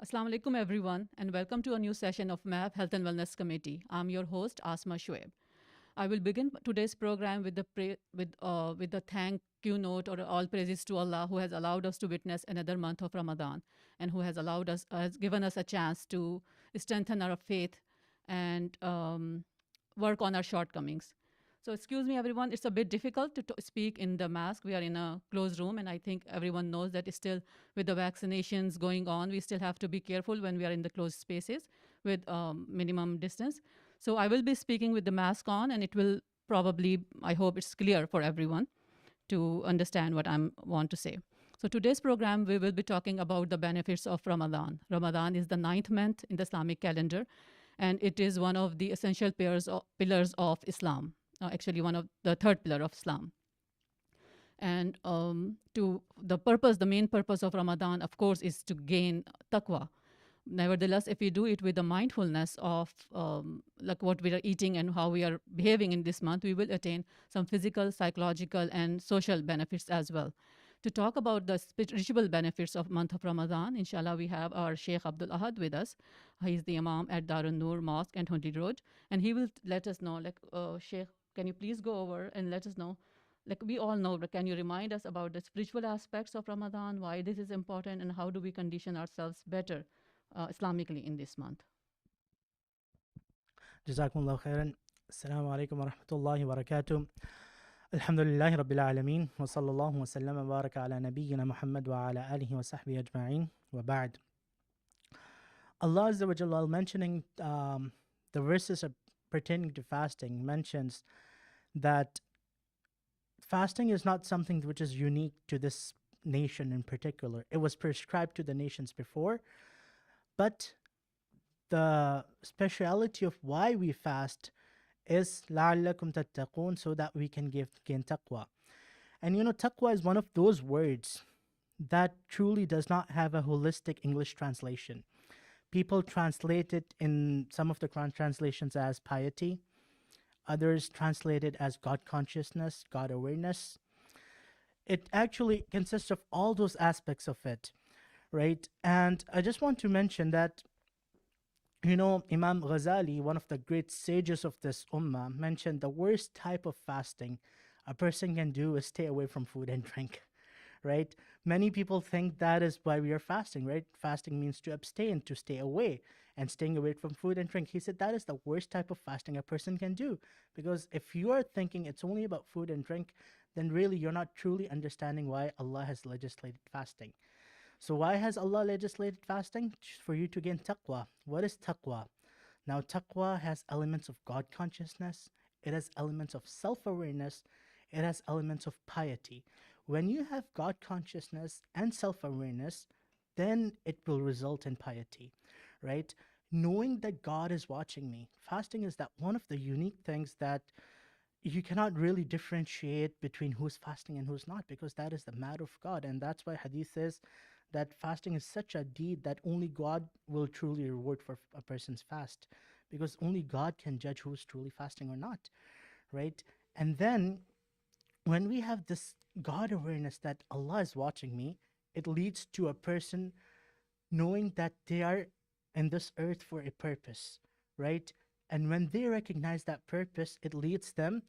Assalamu alaikum, everyone, and welcome to a new session of MAP Health and Wellness Committee. I'm your host, Asma Shoaib. I will begin today's program with the thank you note or all praises to Allah who has allowed us to witness another month of Ramadan and who has given us a chance to strengthen our faith and work on our shortcomings. So, excuse me, everyone, it's a bit difficult to speak in the mask. We are in a closed room, and I think everyone knows that still, with the vaccinations going on, we still have to be careful when we are in the closed spaces with minimum distance. So, I will be speaking with the mask on, and it will probably, I hope it's clear for everyone to understand what I want to say. So, today's program, we will be talking about the benefits of Ramadan. Ramadan is the ninth month in the Islamic calendar, and it is one of the essential pillars of Islam. Actually, one of the third pillar of Islam. And the main purpose of Ramadan, of course, is to gain taqwa. Nevertheless, if we do it with the mindfulness of like what we are eating and how we are behaving in this month, we will attain some physical, psychological, and social benefits as well. To talk about the spiritual benefits of month of Ramadan, inshallah, we have our Sheikh Abdul Ahad with us. He is the Imam at Darun Noor Mosque and Hundy Road, and he will let us know, Sheikh, can you please go over and let us know, like we all know, but can you remind us about the spiritual aspects of Ramadan, why this is important, and how do we condition ourselves better Islamically in this month? جزاكم الله خيرا. السلام عليكم ورحمة الله وبركاته. الحمد لله رب العالمين وصلى الله وسلم وبارك على نبينا محمد وعلى آله وصحبه أجمعين وبعد. Allah Azza wa Jalla, while mentioning the verses pertaining to fasting, mentions that fasting is not something which is unique to this nation in particular. It was prescribed to the nations before, but the speciality of why we fast is لَعَلَّكُمْ تَتَّقُونَ, so that we can gain taqwa. And taqwa is one of those words that truly does not have a holistic English translation. People translate it in some of the Quran translations as piety. Others translate it as God consciousness, God awareness. It actually consists of all those aspects of it, right? And I just want to mention that Imam Ghazali, one of the great sages of this ummah, mentioned the worst type of fasting a person can do is stay away from food and drink, right? Many people think that is why we are fasting, right? Fasting means to abstain, to stay away, and staying away from food and drink. He said that is the worst type of fasting a person can do, because if you are thinking it's only about food and drink, then really you're not truly understanding why Allah has legislated fasting. So why has Allah legislated fasting? For you to gain taqwa. What is taqwa? Now, taqwa has elements of God consciousness. It has elements of self-awareness. It has elements of piety. When you have God consciousness and self-awareness, then it will result in piety, right? Knowing that God is watching me. Fasting is that one of the unique things that you cannot really differentiate between who's fasting and who's not, because that is the matter of God. And that's why hadith says that fasting is such a deed that only God will truly reward for a person's fast, because only God can judge who's truly fasting or not, right? And then when we have this God awareness that Allah is watching me, it leads to a person knowing that they are in this earth for a purpose, right? And when they recognize that purpose, it leads them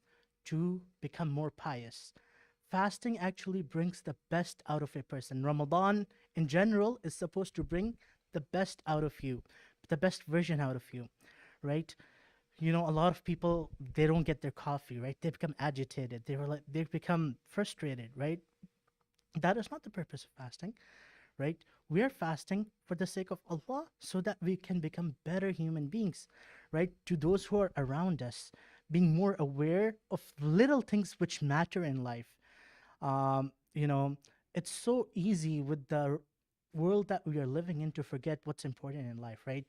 to become more pious. Fasting actually brings the best out of a person. Ramadan in general is supposed to bring the best out of you, the best version out of you, right? A lot of people, they don't get their coffee, right? They become agitated. They become frustrated, right? That is not the purpose of fasting, right? We are fasting for the sake of Allah so that we can become better human beings, right? To those who are around us, being more aware of little things which matter in life. Um, you know, it's so easy with the world that we are living in to forget what's important in life, right?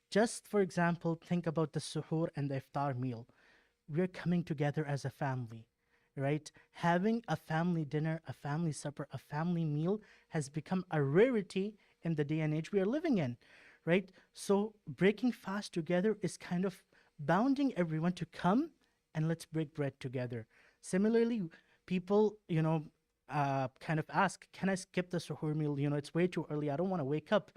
Just for example, think about the suhoor and the iftar meal. We're coming together as a family, right? Having a family dinner, a family supper, a family meal has become a rarity in the day and age we are living in, right? So breaking fast together is kind of bounding everyone to come and let's break bread together. Similarly, people, kind of ask, can I skip the suhoor meal? It's way too early. I don't want to wake up.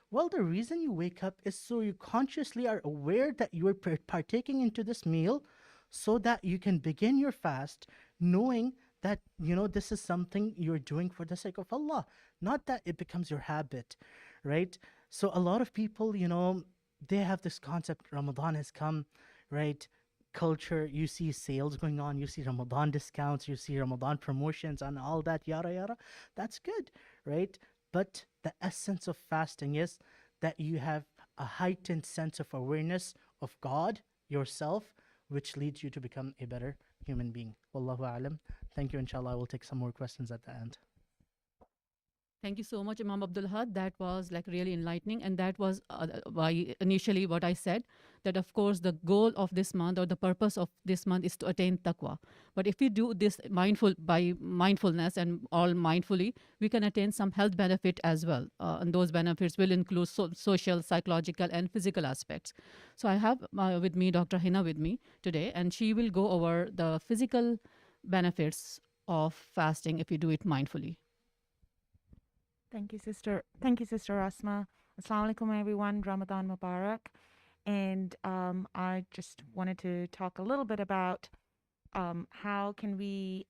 Well, the reason you wake up is so you consciously are aware that you are partaking into this meal so that you can begin your fast knowing that, this is something you're doing for the sake of Allah, not that it becomes your habit, right? So a lot of people, they have this concept Ramadan has come, right? Culture, you see sales going on, you see Ramadan discounts, you see Ramadan promotions and all that, yada yada. That's good, right? But the essence of fasting is that you have a heightened sense of awareness of God, yourself, which leads you to become a better human being. Wallahu alam. Thank you. Inshallah, I will take some more questions at the end. Thank you so much, Imam Abdul Had. That was like really enlightening. And that was why initially what I said that, of course, the goal of this month or the purpose of this month is to attain taqwa. But if we do this by mindfulness and all mindfully, we can attain some health benefit as well. And those benefits will include social, psychological, and physical aspects. So I have with me Dr. Hina with me today, and she will go over the physical benefits of fasting if you do it mindfully. Thank you, sister. Thank you, Sister Asma. Assalamu alaikum, everyone. Ramadan Mubarak. And I just wanted to talk a little bit about how can we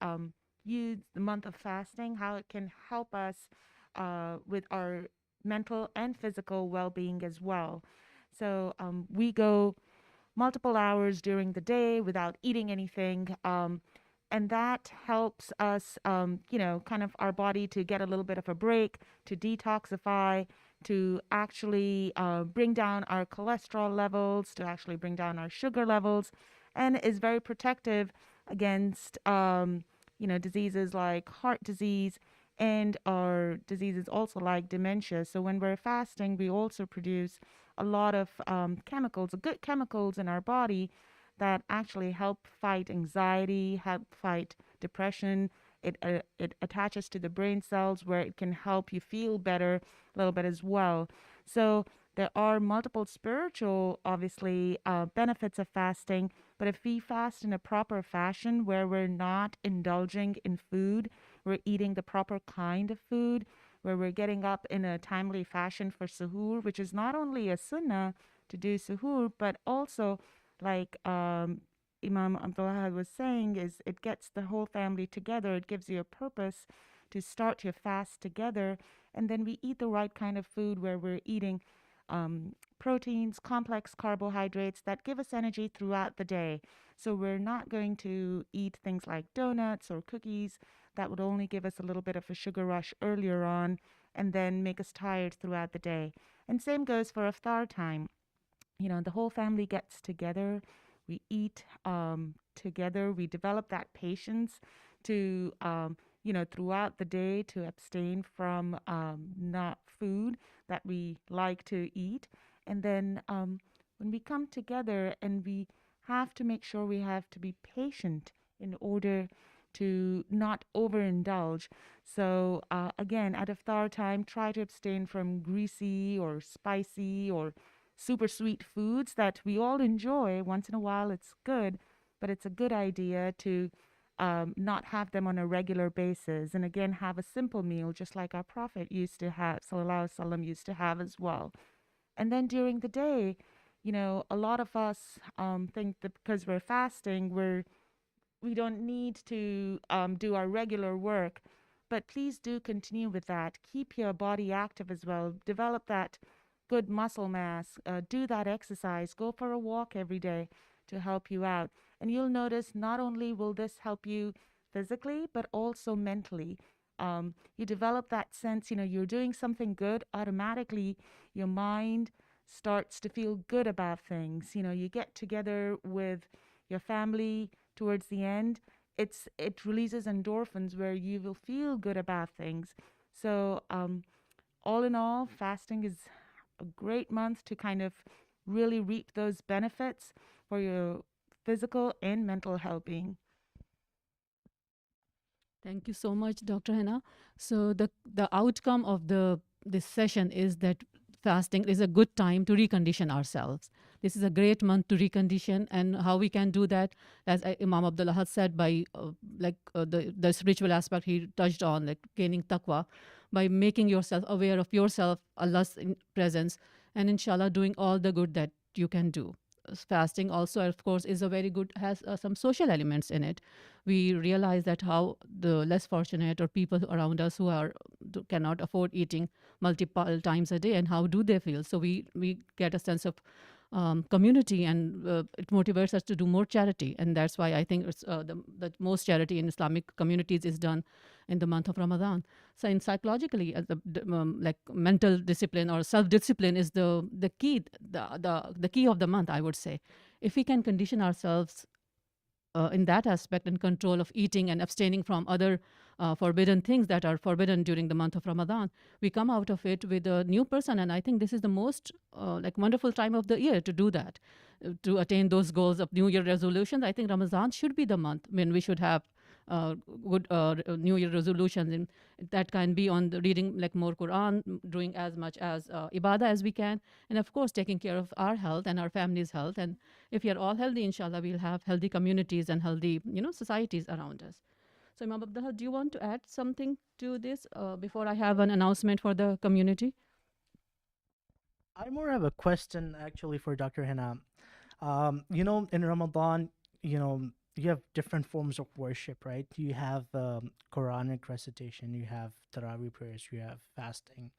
use the month of fasting, how it can help us with our mental and physical well-being as well. So we go multiple hours during the day without eating anything. And that helps us, kind of our body to get a little bit of a break, to detoxify, to actually bring down our cholesterol levels, to actually bring down our sugar levels, and is very protective against, diseases like heart disease and our diseases also like dementia. So when we're fasting, we also produce a lot of chemicals, good chemicals in our body that actually help fight anxiety, help fight depression. It attaches to the brain cells where it can help you feel better a little bit as well. So there are multiple spiritual, obviously, benefits of fasting. But if we fast in a proper fashion where we're not indulging in food, we're eating the proper kind of food, where we're getting up in a timely fashion for suhoor, which is not only a sunnah to do suhoor, but also like Imam Abdullah was saying, is it gets the whole family together. It gives you a purpose to start your fast together. And then we eat the right kind of food where we're eating proteins, complex carbohydrates that give us energy throughout the day. So we're not going to eat things like donuts or cookies that would only give us a little bit of a sugar rush earlier on and then make us tired throughout the day. And same goes for iftar time. The whole family gets together. We eat together. We develop that patience to, throughout the day to abstain from not food that we like to eat. And then when we come together and we have to make sure we have to be patient in order to not overindulge. So again, at iftar time, try to abstain from greasy or spicy or super sweet foods that we all enjoy. Once in a while, it's good, but it's a good idea to not have them on a regular basis. And again, have a simple meal, just like our Prophet used to have, Sallallahu Alaihi Wasallam used to have as well. And then during the day, a lot of us think that because we're fasting, we don't need to do our regular work. But please do continue with that. Keep your body active as well. Develop that good muscle mass. Do that exercise. Go for a walk every day to help you out. And you'll notice not only will this help you physically, but also mentally. You develop that sense, you're doing something good. Automatically, your mind starts to feel good about things. You get together with your family towards the end. It releases endorphins where you will feel good about things. So all in all, fasting is a great month to kind of really reap those benefits for your physical and mental well-being. Thank you so much, Dr. Hannah. So the outcome of this session is that fasting is a good time to recondition ourselves. This is a great month to recondition, and how we can do that, as Imam Abdullah had said, by the spiritual aspect he touched on, like gaining taqwa, by making yourself aware of yourself, Allah's presence, and inshallah doing all the good that you can do. Fasting also, of course, is a very good, has some social elements in it. We realize that how the less fortunate or people around us who are cannot afford eating multiple times a day, and how do they feel. So we get a sense of community, and it motivates us to do more charity. And that's why I think it's, the most charity in Islamic communities is done in the month of Ramadan. So in psychologically, like mental discipline or self discipline is the key, the key of the month, I would say. If we can condition ourselves in that aspect, and control of eating and abstaining from other forbidden things that are forbidden during the month of Ramadan, we come out of it with a new person. And I think this is the most like wonderful time of the year to do that, to attain those goals of New Year resolutions. I think Ramadan should be the month when we should have good New Year resolutions. And that can be on the reading like more Quran, doing as much as ibadah as we can, and of course taking care of our health and our family's health. And if we are all healthy, inshallah, we'll have healthy communities and healthy, societies around us. So, Imam Abdullah, do you want to add something to this before I have an announcement for the community? I more have a question actually for Dr. Hina. In Ramadan, you have different forms of worship, right? You have Quranic recitation, you have Taraweeh prayers, you have fasting.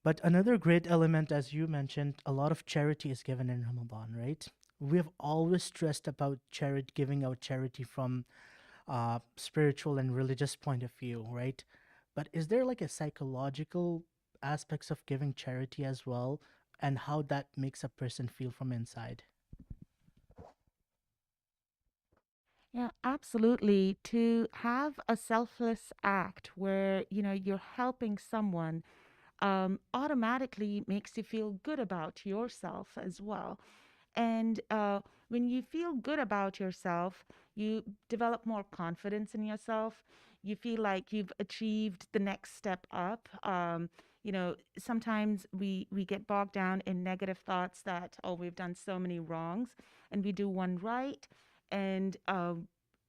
But another great element, as you mentioned, a lot of charity is given in Ramadan, right? We have always stressed about charity, giving out charity from spiritual and religious point of view, right? But is there like a psychological aspects of giving charity as well, and how that makes a person feel from inside? Yeah, absolutely. To have a selfless act where, you're helping someone automatically makes you feel good about yourself as well. And when you feel good about yourself, you develop more confidence in yourself. You feel like you've achieved the next step up. Sometimes we get bogged down in negative thoughts that, oh, we've done so many wrongs, and we do one right. And,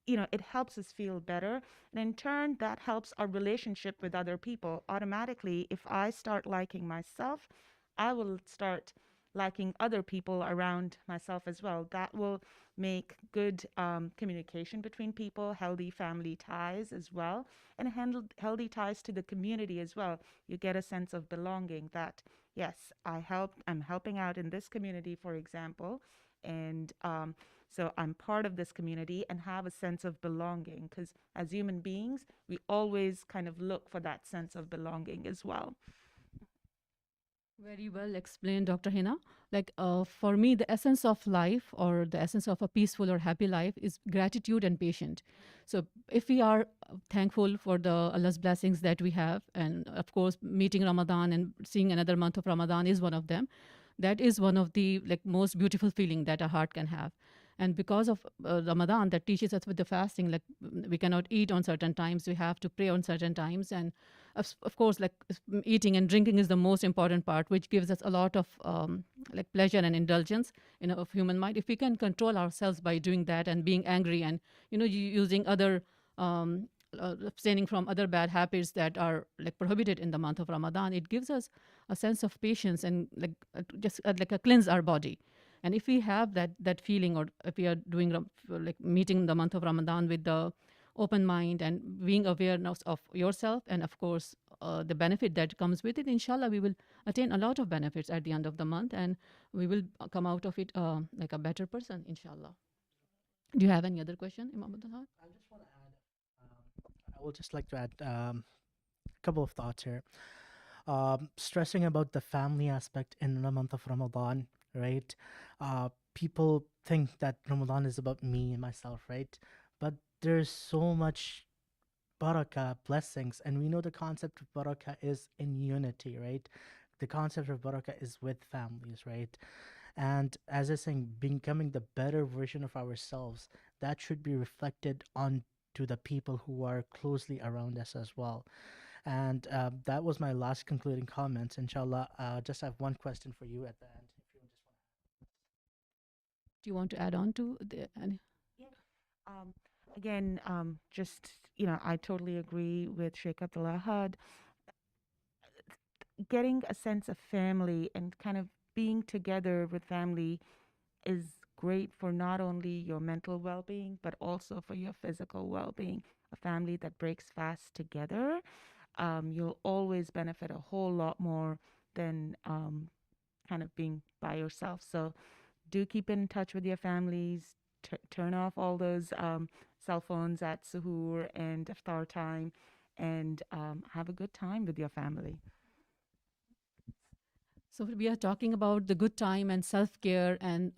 it helps us feel better. And in turn, that helps our relationship with other people. Automatically, if I start liking myself, I will start liking other people around myself as well. That will make good communication between people, healthy family ties as well, and healthy ties to the community as well. You get a sense of belonging that, yes, I'm helping out in this community, for example, and so I'm part of this community and have a sense of belonging, because as human beings, we always kind of look for that sense of belonging as well. Very well explained, Dr. Hina. Like for me, the essence of life, or the essence of a peaceful or happy life, is gratitude and patience. So if we are thankful for the Allah's blessings that we have, and of course meeting Ramadan and seeing another month of Ramadan is one of them, that is one of the like most beautiful feeling that a heart can have. And because of Ramadan, that teaches us with the fasting, like we cannot eat on certain times, we have to pray on certain times. And of course, like eating and drinking is the most important part, which gives us a lot of like pleasure and indulgence of human mind. If we can control ourselves by doing that, and being angry, and using other abstaining from other bad habits that are like prohibited in the month of Ramadan, it gives us a sense of patience, and like just like a cleanse our body. And if we have that feeling, or if we are doing like meeting the month of Ramadan with the open mind and being awareness of yourself, and of course the benefit that comes with it, inshallah we will attain a lot of benefits at the end of the month, and we will come out of it like a better person, inshallah. Do you have any other question, Imam Abdullah? I just want to add, I would just like to add a couple of thoughts here. Stressing about the family aspect in the month of Ramadan, right? People think that Ramadan is about me and myself, right? But there's so much barakah, blessings, and we know the concept of barakah is in unity, right? The concept of barakah is with families, right? And as I was saying, becoming the better version of ourselves, that should be reflected on to the people who are closely around us as well. And that was my last concluding comments. Inshallah, just have one question for you at the end. If you just want. Do you want to add on to the? Yeah. Um, Again, just, I totally agree with Sheikh Abdullah Had. Getting a sense of family and kind of being together with family is great for not only your mental well being, but also for your physical well being. A family that breaks fast together, you'll always benefit a whole lot more than kind of being by yourself. So do keep in touch with your families. Turn off all those cell phones at suhoor and iftar time, and have a good time with your family. So we are talking about the good time and self care and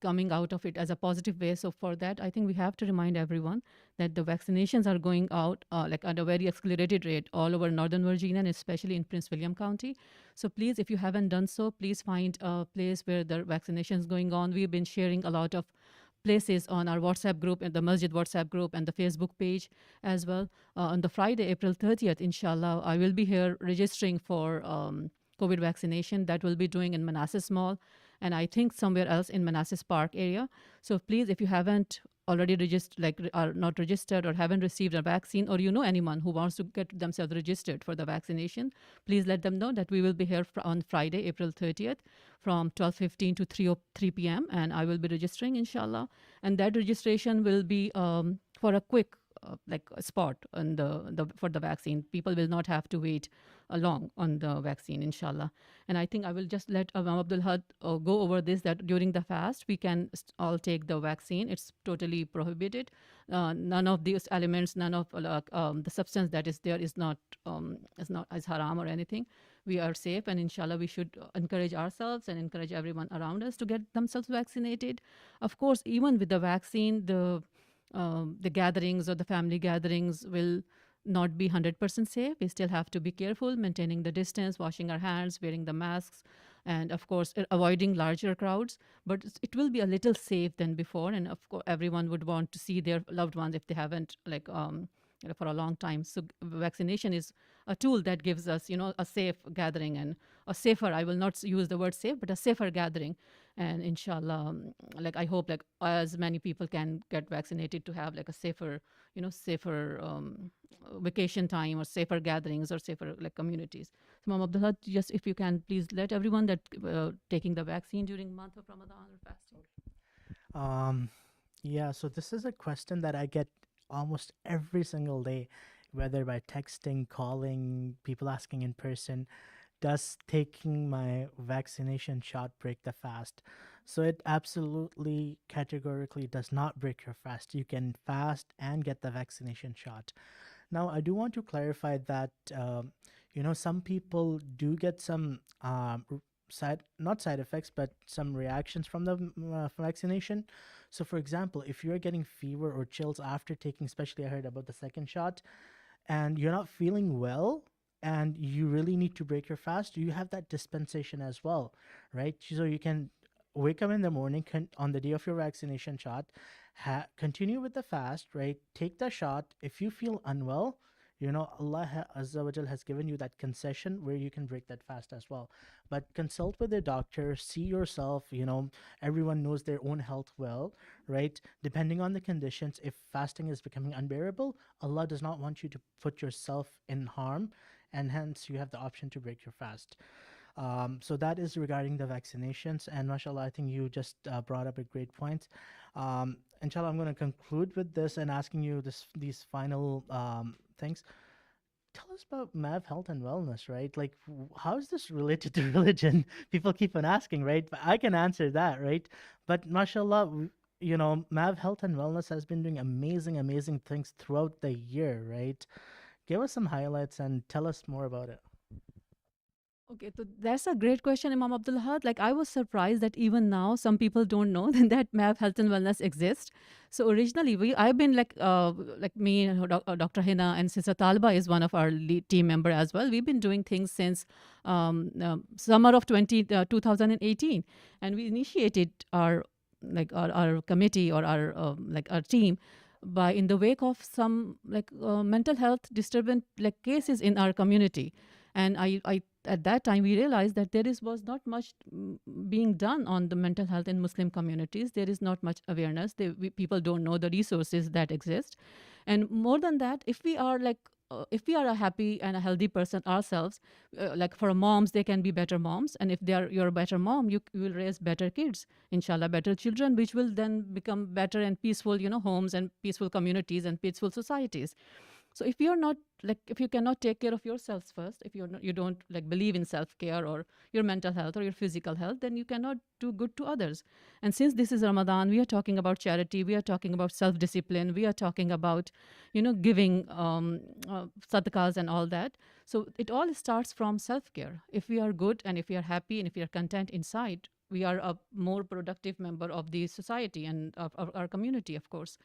coming out of it as a positive way. So for that, I think we have to remind everyone that the vaccinations are going out like at a very accelerated rate all over Northern Virginia and especially in Prince William County. So please, if you haven't done so, please find a place where the vaccination is going on. We've been sharing a lot of places on our WhatsApp group and the Masjid WhatsApp group and the Facebook page as well. On the Friday, April 30th, inshallah, I will be here registering for COVID vaccination that we'll be doing in Manassas Mall and I think somewhere else in Manassas Park area. So please, if you haven't already registered, like are not registered or haven't received a vaccine, or you know anyone who wants to get themselves registered for the vaccination, please let them know that we will be here on Friday, April 30th, from 12:15 to 3 p.m. and I will be registering, inshallah. And that registration will be for a quick like a spot on the for the vaccine. People will not have to wait long on the vaccine, inshallah. And I think I will just let Imam Abdul Had go over this, that during the fast, we can all take the vaccine. It's totally prohibited. None of these elements, none of the substance that is there is haram or anything. We are safe, and inshallah, we should encourage ourselves and encourage everyone around us to get themselves vaccinated. Of course, even with the vaccine, the gatherings or the family gatherings will not be 100% safe. We still have to be careful, maintaining the distance, washing our hands, wearing the masks, and of course, avoiding larger crowds. But it will be a little safe than before. And of course, everyone would want to see their loved ones if they haven't, like, for a long time. So vaccination is a tool that gives us, a safe gathering and a safer, I will not use the word safe, but a safer gathering. And inshallah, like I hope like as many people can get vaccinated to have like a safer, safer vacation time or safer gatherings or safer like communities. So Mom Abdullah, just if you can please let everyone that taking the vaccine during month of Ramadan or fasting. Yeah, so this is a question that I get almost every single day, whether by texting, calling, people asking in person, does taking my vaccination shot break the fast? So it absolutely categorically does not break your fast. You can fast and get the vaccination shot. Now, I do want to clarify that, some people do get some not side effects, but some reactions from the vaccination. So, for example, if you're getting fever or chills after taking, especially I heard about the second shot, and you're not feeling well, and you really need to break your fast, you have that dispensation as well, right? So you can wake up in the morning on the day of your vaccination shot, continue with the fast, right? Take the shot. If you feel unwell, Allah Azza wa Jal has given you that concession where you can break that fast as well. But consult with a doctor, see yourself, everyone knows their own health well, right? Depending on the conditions, if fasting is becoming unbearable, Allah does not want you to put yourself in harm, and hence you have the option to break your fast. So that is regarding the vaccinations. And mashallah, I think you just brought up a great point. Inshallah, I'm going to conclude with this and asking you these final things. Tell us about MAV health and wellness, right? Like, how is this related to religion? People keep on asking, right? But I can answer that, right? But mashallah, MAV health and wellness has been doing amazing, amazing things throughout the year, right? Give us some highlights and tell us more about it. Okay, so that's a great question, Imam Abdul Had. Like, I was surprised that even now some people don't know that MAV Health and Wellness exists. So originally, I've been like me, Dr. Hina, and Sister Talba is one of our lead team member as well. We've been doing things since summer of 2018, and we initiated our committee or our team by in the wake of some mental health disturbance cases in our community. And at that time we realized that was not much being done on the mental health in Muslim communities. There is not much awareness. People don't know the resources that exist. And more than that, if we are a happy and a healthy person ourselves, like for moms, they can be better moms. And if you're a better mom, you will raise better kids, inshallah, better children, which will then become better and peaceful, homes and peaceful communities and peaceful societies. So if you're not if you cannot take care of yourselves first, if you don't believe in self-care or your mental health or your physical health, then you cannot do good to others. And since this is Ramadan, we are talking about charity, we are talking about self-discipline, we are talking about giving sadaqas and all that. So it all starts from self-care. If we are good and if we are happy and if we are content inside, we are a more productive member of the society and of our community, of course.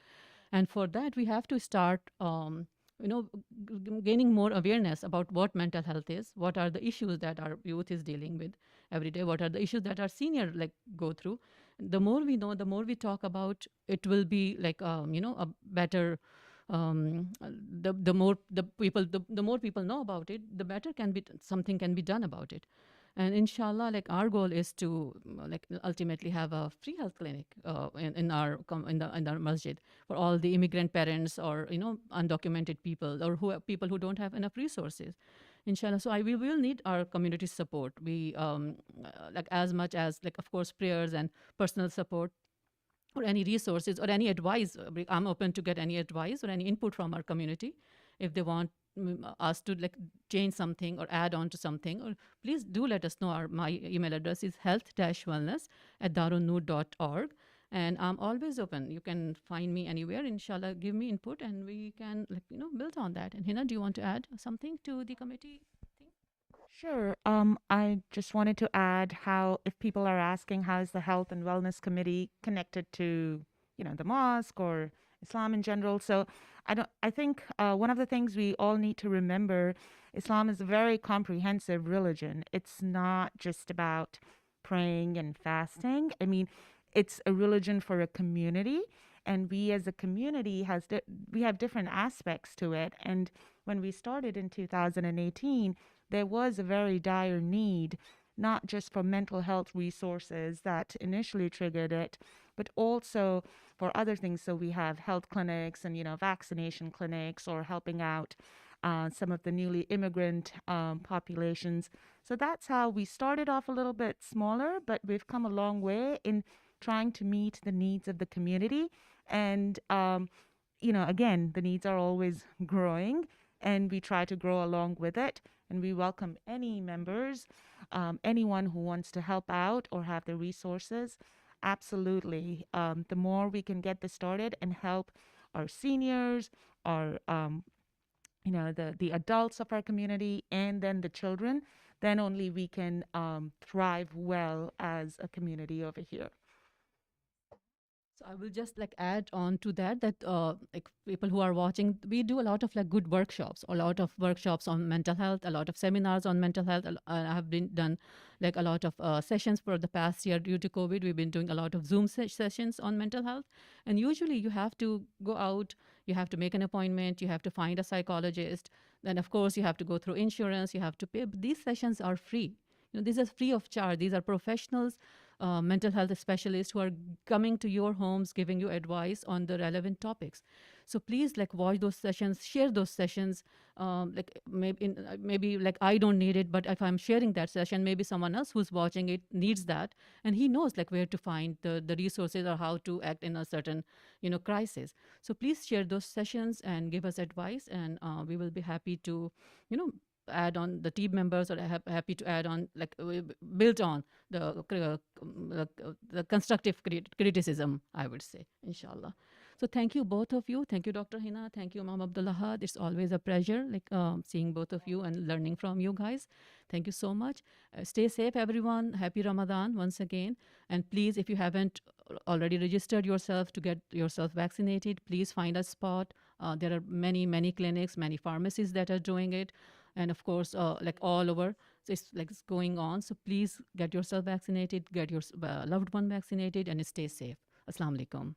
And for that, we have to start gaining more awareness about what mental health is, what are the issues that our youth is dealing with every day, what are the issues that our senior go through. The more we know, the more we talk about, it will be a better the more people know about it, the better something can be done about it. And inshallah, our goal is to ultimately have a free health clinic in our masjid for all the immigrant parents or undocumented people or people who don't have enough resources, inshallah. So we will need our community support. We as much as of course prayers and personal support or any resources or any advice. I'm open to get any advice or any input from our community if they want us to change something or add on to something. Or please do let us know. My email address is health-wellness@darunnoor.org, and I'm always open. You can find me anywhere. Inshallah, give me input and we can build on that. And Hina, do you want to add something to the committee thing? Sure. I just wanted to add how, if people are asking how is the Health and Wellness Committee connected to, the mosque or Islam in general. So I think one of the things we all need to remember, Islam is a very comprehensive religion. It's not just about praying and fasting. I mean, it's a religion for a community, and we as a community we have different aspects to it. And when we started in 2018, there was a very dire need, not just for mental health resources that initially triggered it, but also for other things. So we have health clinics and, vaccination clinics, or helping out some of the newly immigrant populations. So that's how we started off a little bit smaller, but we've come a long way in trying to meet the needs of the community. And, again, the needs are always growing, and we try to grow along with it. And we welcome any members, anyone who wants to help out or have the resources. Absolutely. The more we can get this started and help our seniors, our the adults of our community, and then the children, then only we can thrive well as a community over here. So I will just add on to that people who are watching, we do a lot of good workshops, a lot of workshops on mental health, a lot of seminars on mental health. I have been done a lot of sessions for the past year. Due to COVID, we've been doing a lot of Zoom sessions on mental health. And usually you have to go out, you have to make an appointment, you have to find a psychologist. Then of course you have to go through insurance, you have to pay. But these sessions are free. These are free of charge. These are professionals, mental health specialists who are coming to your homes, giving you advice on the relevant topics. So please watch those sessions, share those sessions. Maybe I don't need it, but if I'm sharing that session, maybe someone else who's watching it needs that, and he knows where to find the resources or how to act in a certain crisis. So please share those sessions and give us advice, and we will be happy to add on the team members, or happy to add on build on the constructive criticism, I would say, inshallah. So thank you, both of you. Thank you, Dr. Hina. Thank you, Imam Abdullahad. It's always a pleasure seeing both of you and learning from you guys. Thank you so much. Stay safe, everyone. Happy Ramadan once again. And please, if you haven't already registered yourself to get yourself vaccinated, please find a spot. There are many clinics, many pharmacies that are doing it. And of course, all over, so it's going on. So please get yourself vaccinated, get your loved one vaccinated, and stay safe. Assalamu alaikum.